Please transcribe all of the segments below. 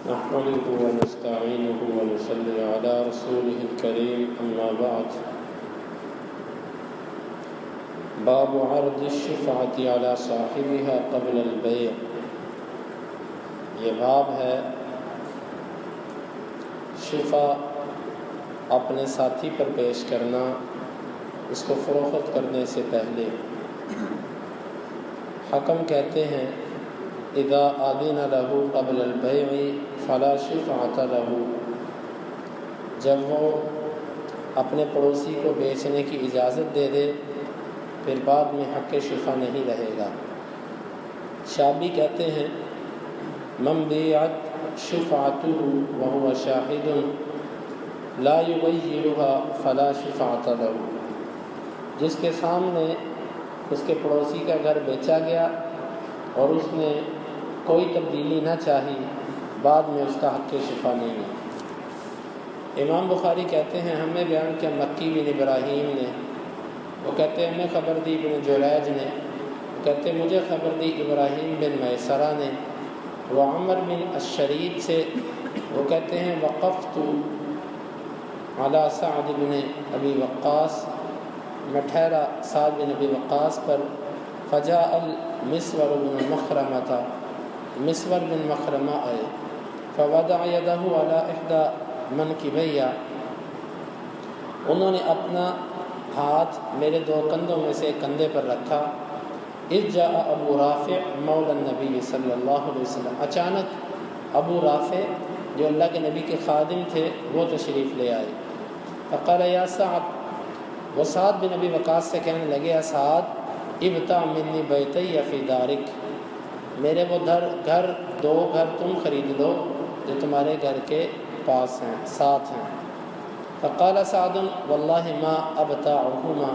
نحمده ونستعينه ونصلي على رسوله الكريم أما بعد. باب عرض الشفعة على صاحبها قبل البيع. یہ باب ہے شفا اپنے ساتھی پر پیش کرنا اس کو فروخت کرنے سے پہلے. حکم کہتے ہیں اذا آذن له قبل البيع فلا شفعة له. جب وہ اپنے پڑوسی کو بیچنے کی اجازت دے دے پھر بعد میں حق شفا نہیں رہے گا. شابی کہتے ہیں من بیعت شفعته وهو شاهد لا یغیرها فلا شفعة له. جس کے سامنے اس کے پڑوسی کا گھر بیچا گیا اور اس نے کوئی تبدیلی نہ چاہی بعد میں اس کا حق شفا نہیں ہے. امام بخاری کہتے ہیں ہمیں بیان کیا مکی بن ابراہیم نے، وہ کہتے ہیں ہمیں خبر دی بن جریج نے، وہ کہتے ہیں مجھے خبر دی ابراہیم بن میسرہ نے، وہ عمر بن الشرید سے، وہ کہتے ہیں وقفت علی سعد بن ابی وقاص، میں ٹھہرا سعد بن ابی وقاص پر. فجاء المسور بن مخرمہ، مسور بن مخرمہ آئے. فوضع یدہ علی احدی منکبیہ، انہوں نے اپنا ہاتھ میرے دو کندھوں میں سے ایک کندھے پر رکھا. اذ جاء ابو رافع مولا النبی صلی اللہ علیہ وسلم، اچانک ابو رافع جو اللہ کے نبی کے خادم تھے وہ تشریف لے آئے. فقال یا سعد، وہ سعد بن ابی وقاص سے کہنے لگے سعد ابتع منی بیتی فی دارک، میرے وہ دو گھر تم خرید لو جو تمہارے گھر کے پاس ہیں، ساتھ ہیں. فقال سعد واللہ ما ابتعہما،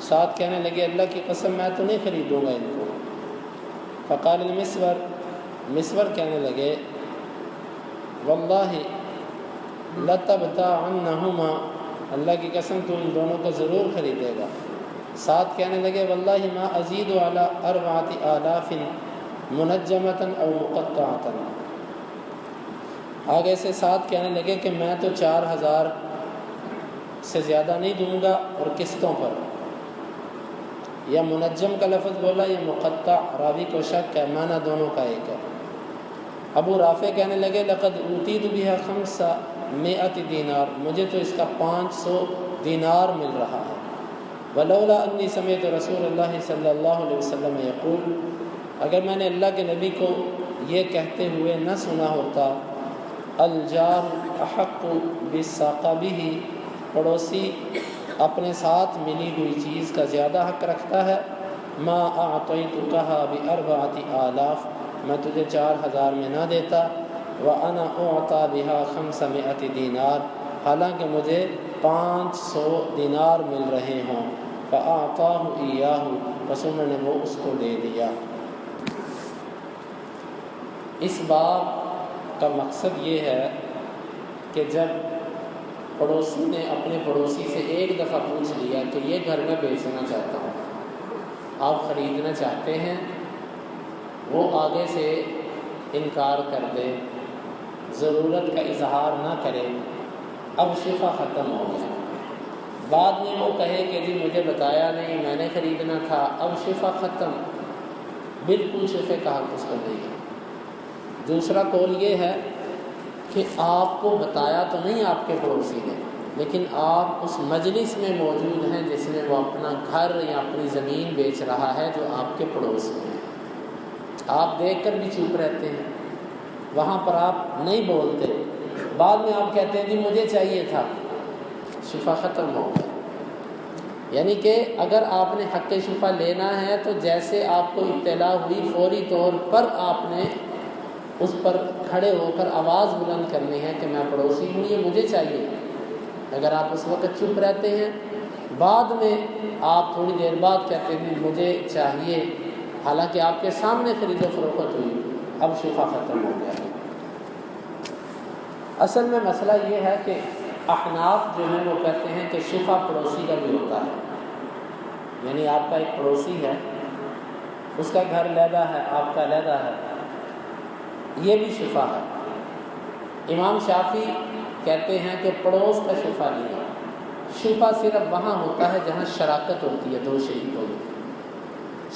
سعد کہنے لگے اللہ کی قسم میں تو نہیں خریدوں گا ان کو. فقال المسور، مسور کہنے لگے واللہ لتبتعنہما، اللہ کی قسم تو ان دونوں کو ضرور خریدے گا. سعد کہنے لگے واللہ ما ازید علی 4000 منجمۃ او مقطعۃ. آگے سے سعد کہنے لگے کہ میں تو 4000 سے زیادہ نہیں دوں گا اور قسطوں پر. یا منجم کا لفظ بولا یا مقطع، راوی کو شک ہے، معنی دونوں کا ایک ہے. ابو رافع کہنے لگے لقد اوتیت بها 500 دینار، مجھے تو اس کا 500 دینار مل رہا ہے. ولولا انی سمعت رسول اللہ صلی اللہ علیہ وسلم یقول، اگر میں نے اللہ کے نبی کو یہ کہتے ہوئے نہ سنا ہوتا الجار احق بثقبہ، پڑوسی اپنے ساتھ ملی ہوئی چیز کا زیادہ حق رکھتا ہے. ما اعطیتکھا ب4000، میں تجھے 4000 میں نہ دیتا. وانا اعطی بها 500 دینار، حالانکہ مجھے 500 دینار مل رہے ہوں. فاعطاہ ایاہ، بس انہوں نے وہ اس کو دے دیا. اس باب کا مقصد یہ ہے کہ جب پڑوسی نے اپنے پڑوسی سے ایک دفعہ پوچھ لیا کہ یہ گھر میں بیچنا چاہتا ہوں، آپ خریدنا چاہتے ہیں، وہ آگے سے انکار کر دے، ضرورت کا اظہار نہ کرے، اب شفا ختم ہو گیا. بعد میں وہ کہے کہ جی مجھے بتایا نہیں، میں نے خریدنا تھا، اب شفا ختم، بالکل شفے کا حق اس کو نہیں ہے. دوسرا قول یہ ہے کہ آپ کو بتایا تو نہیں آپ کے پڑوسی نے، لیکن آپ اس مجلس میں موجود ہیں جس میں وہ اپنا گھر یا اپنی زمین بیچ رہا ہے جو آپ کے پڑوس میں ہے. آپ دیکھ کر بھی چپ رہتے ہیں، وہاں پر آپ نہیں بولتے، بعد میں آپ کہتے ہیں جی مجھے چاہیے تھا، شفا ختم ہو گیا. یعنی کہ اگر آپ نے حق شفا لینا ہے تو جیسے آپ کو اطلاع ہوئی فوری طور پر آپ نے اس پر کھڑے ہو کر آواز بلند کرنی ہے کہ میں پڑوسی ہوں، یہ مجھے چاہیے. اگر آپ اس وقت چپ رہتے ہیں، بعد میں آپ تھوڑی دیر بعد کہتے ہیں مجھے چاہیے، حالانکہ آپ کے سامنے خرید و فروخت ہوئی، اب شفا ختم ہو گیا. اصل میں مسئلہ یہ ہے کہ احناف جو ہیں وہ کہتے ہیں کہ شفا پڑوسی کا بھی ہوتا ہے. یعنی آپ کا ایک پڑوسی ہے، اس کا گھر علیحدہ ہے، آپ کا علیحدہ ہے، یہ بھی شفا ہے. امام شافعی کہتے ہیں کہ پڑوس کا شفا نہیں ہے، شفا صرف وہاں ہوتا ہے جہاں شراکت ہوتی ہے دو شریکوں میں،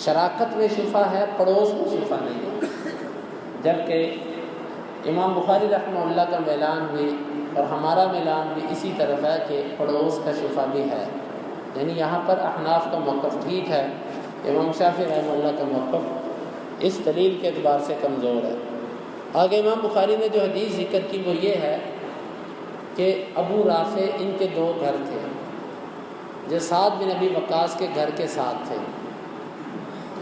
شراکت میں شفا ہے، پڑوس میں شفا نہیں ہے۔ جبکہ امام بخاری رحمہ اللہ کا میلان بھی اور ہمارا میلان بھی اسی طرف ہے کہ پڑوس کا شفا بھی ہے، یعنی یہاں پر احناف کا موقف ٹھیک ہے، امام شافعی رحمہ اللہ کا موقف اس دلیل کے اعتبار سے کمزور ہے۔ آگے امام بخاری نے جو حدیث ذکر کی وہ یہ ہے کہ ابو رافع ان کے دو گھر تھے جو سعد بن ابی وقاص کے گھر کے ساتھ تھے،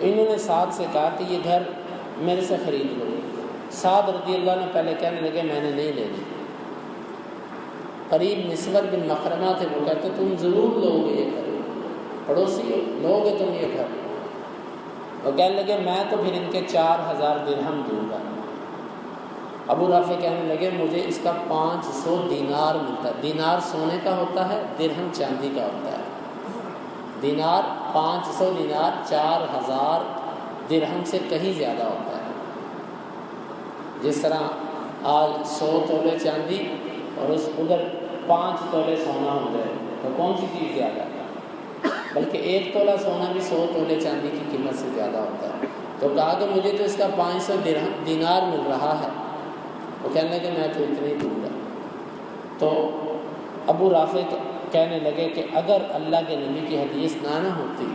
انہوں نے سعد سے کہا کہ یہ گھر میرے سے خرید لو۔ سعد رضی اللہ عنہ پہلے کہنے لگے میں نے نہیں لینی، قریب نسبت بن مخرمہ تھے، وہ کہتے تم ضرور لو گے یہ گھر، پڑوسی ہو، لو گے تم یہ گھر؟ وہ کہنے لگے میں تو پھر ان کے 4000 درہم دوں گا۔ ابو رافع کہنے لگے مجھے اس کا 500 دینار ملتا ہے، دینار سونے کا ہوتا ہے، درہم چاندی کا ہوتا ہے، دینار 500 دینار 4000 درہم سے کہیں زیادہ ہوتا ہے۔ جس طرح آج 100 تولے چاندی اور اس ادھر 5 تولے سونا ہو جائے تو کون سی چیز زیادہ ہے؟ بلکہ 1 تولہ سونا بھی 100 تولے چاندی کی قیمت سے زیادہ ہوتا ہے۔ تو کہا کہ مجھے تو اس کا 500 دینار مل رہا ہے، وہ کہنے لگے میں تو اتنے ہی دوں گا۔ تو ابو رافع کہنے لگے کہ اگر اللہ کے نبی کی حدیث نہ ہوتی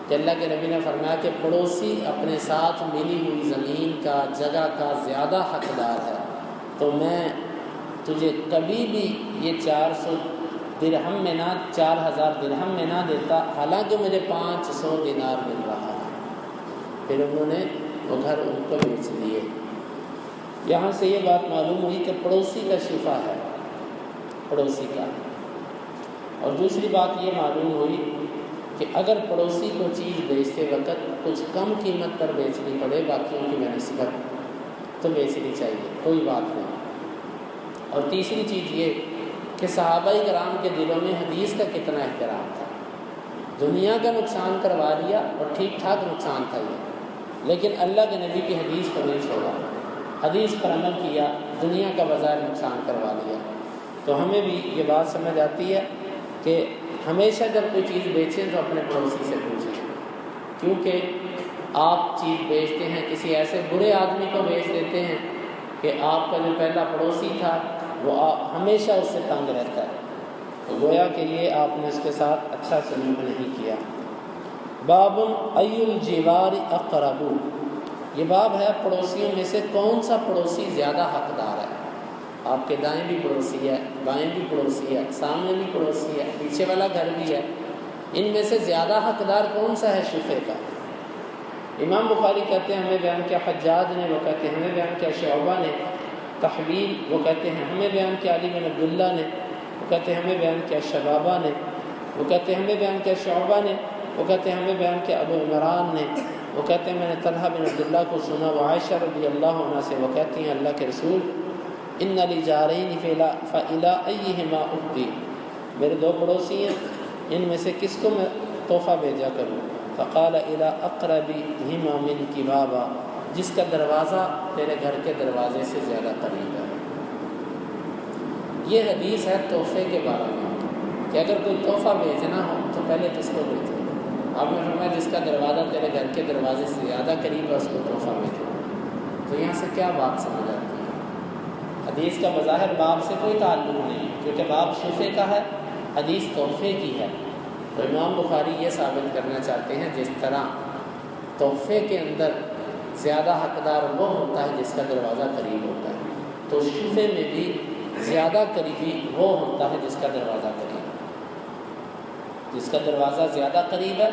کہ اللہ کے نبی نے فرمایا کہ پڑوسی اپنے ساتھ ملی ہوئی زمین کا جگہ کا زیادہ حقدار ہے، تو میں تجھے کبھی بھی یہ 400 درہم میں نہ 4000 درہم میں نہ دیتا، حالانکہ مجھے 500 دینار مل رہا ہے۔ پھر انہوں نے وہ گھر ان کو بیچ دیے۔ یہاں سے یہ بات معلوم ہوئی کہ پڑوسی کا شفا ہے، پڑوسی کا۔ اور دوسری بات یہ معلوم ہوئی کہ اگر پڑوسی کو چیز بیچتے وقت کچھ کم قیمت پر بیچنی پڑے باقیوں کی بنسبت تو بیچنی چاہیے، کوئی بات نہیں۔ اور تیسری چیز یہ کہ صحابہ کرام کے دلوں میں حدیث کا کتنا احترام تھا، دنیا کا نقصان کروا لیا اور ٹھیک ٹھاک نقصان تھا یہ، لیکن اللہ کے نبی کی حدیث کو نہیں چھوڑا، حدیث پر عمل کیا، دنیا کا بظاہر نقصان کروا لیا۔ تو ہمیں بھی یہ بات سمجھ آتی ہے کہ ہمیشہ جب کوئی چیز بیچیں تو اپنے پڑوسی سے پوچھیں، کیونکہ آپ چیز بیچتے ہیں کسی ایسے برے آدمی کو بیچ دیتے ہیں کہ آپ کا جو پہلا پڑوسی تھا وہ ہمیشہ اس سے تنگ رہتا ہے، تو گویا کہ یہ آپ نے اس کے ساتھ اچھا سلوک نہیں کیا۔ باب ای الجوار اقرب، یہ باب ہے پڑوسیوں میں سے کون سا پڑوسی زیادہ حقدار ہے۔ آپ کے دائیں بھی پڑوسی ہے، بائیں بھی پڑوسی ہے، سامنے بھی پڑوسی ہے، پیچھے والا گھر بھی ہے، ان میں سے زیادہ حقدار کون سا ہے شفے کا؟ امام بخاری کہتے ہیں ہمیں بیان کیا حجاج نے، وہ کہتے ہیں ہمیں بیان کیا شعبہ نے، تحویل وہ کہتے ہیں ہمیں بیان کیا علی بن عبداللہ نے، وہ کہتے ہیں ہمیں بیان کیا شبابہ نے، وہ کہتے ہیں ہمیں بیان کیا شعبہ نے، وہ کہتے ہیں ہمیں بیان کیا ابو عمران نے، وہ کہتے ہیں میں نے طلحہ بن عبداللہ کو سنا، وہ عائشہ رضی اللہ عنہ سے وہ کہتی ہیں اللہ کے رسول ان لی جارین فإلی ایہما اہدی، میرے 2 پڑوسی ہیں، ان میں سے کس کو میں تحفہ بھیجا کروں؟ فقال الی اقربہما منک بابا، جس کا دروازہ تیرے گھر کے دروازے سے زیادہ قریب ہے۔ یہ حدیث ہے تحفے کے بارے میں کہ اگر کوئی تحفہ بھیجنا ہو تو پہلے کس کو بھیجے؟ آپ نے فرمایا جس کا دروازہ تیرے گھر کے دروازے سے زیادہ قریب ہے اس کو تحفہ بھیجو۔ تو یہاں سے کیا بات سمجھ آتی ہے؟ حدیث کا بظاہر باب سے کوئی تعلق نہیں، کیونکہ باب شفے کا ہے، حدیث تحفے کی ہے۔ تو امام بخاری یہ ثابت کرنا چاہتے ہیں جس طرح تحفے کے اندر زیادہ حقدار وہ ہوتا ہے جس کا دروازہ قریب ہوتا ہے، تو شفے میں بھی زیادہ قریبی وہ ہوتا ہے جس کا دروازہ قریب ہے، جس کا دروازہ زیادہ قریب ہے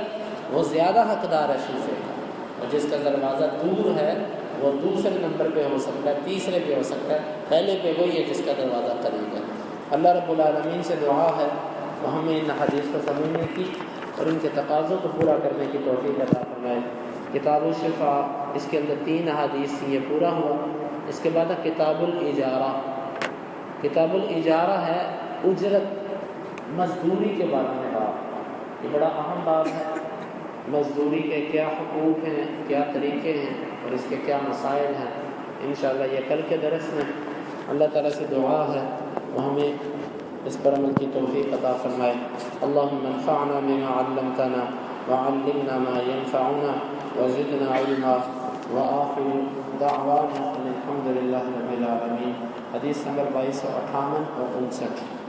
وہ زیادہ حقدار ہے شفے کا، اور جس کا دروازہ دور ہے وہ دوسرے نمبر پہ ہو سکتا ہے، تیسرے پہ ہو سکتا ہے، پہلے پہ وہی ہے جس کا دروازہ قریب ہے۔ اللہ رب العالمین سے دعا ہے وہ ہمیں ان حدیث کو سمجھنے کی اور ان کے تقاضوں کو پورا کرنے کی توفیق عطا فرمائے۔ کتاب الشفا اس کے اندر 3 احادیث تھیں، یہ پورا ہوا۔ اس کے بعد کتاب الاجارہ، کتاب الاجارہ ہے اجرت مزدوری کے بارے میں باب، یہ بڑا اہم باب ہے، مزدوری کے کیا حقوق ہیں، کیا طریقے ہیں اور اس کے کیا مسائل ہیں۔ انشاءاللہ یہ کل کے درس میں اللہ تعالیٰ سے دعا ہے وہ ہمیں اس پر عمل کی توفیق عطا فرمائے۔ اللہم انفعنا بما علمتنا وعلمنا ما ينفعنا وزدنا علما وآخر دعوانا الحمد للہ رب العالمین۔ حدیث نمبر 2258 اور 59۔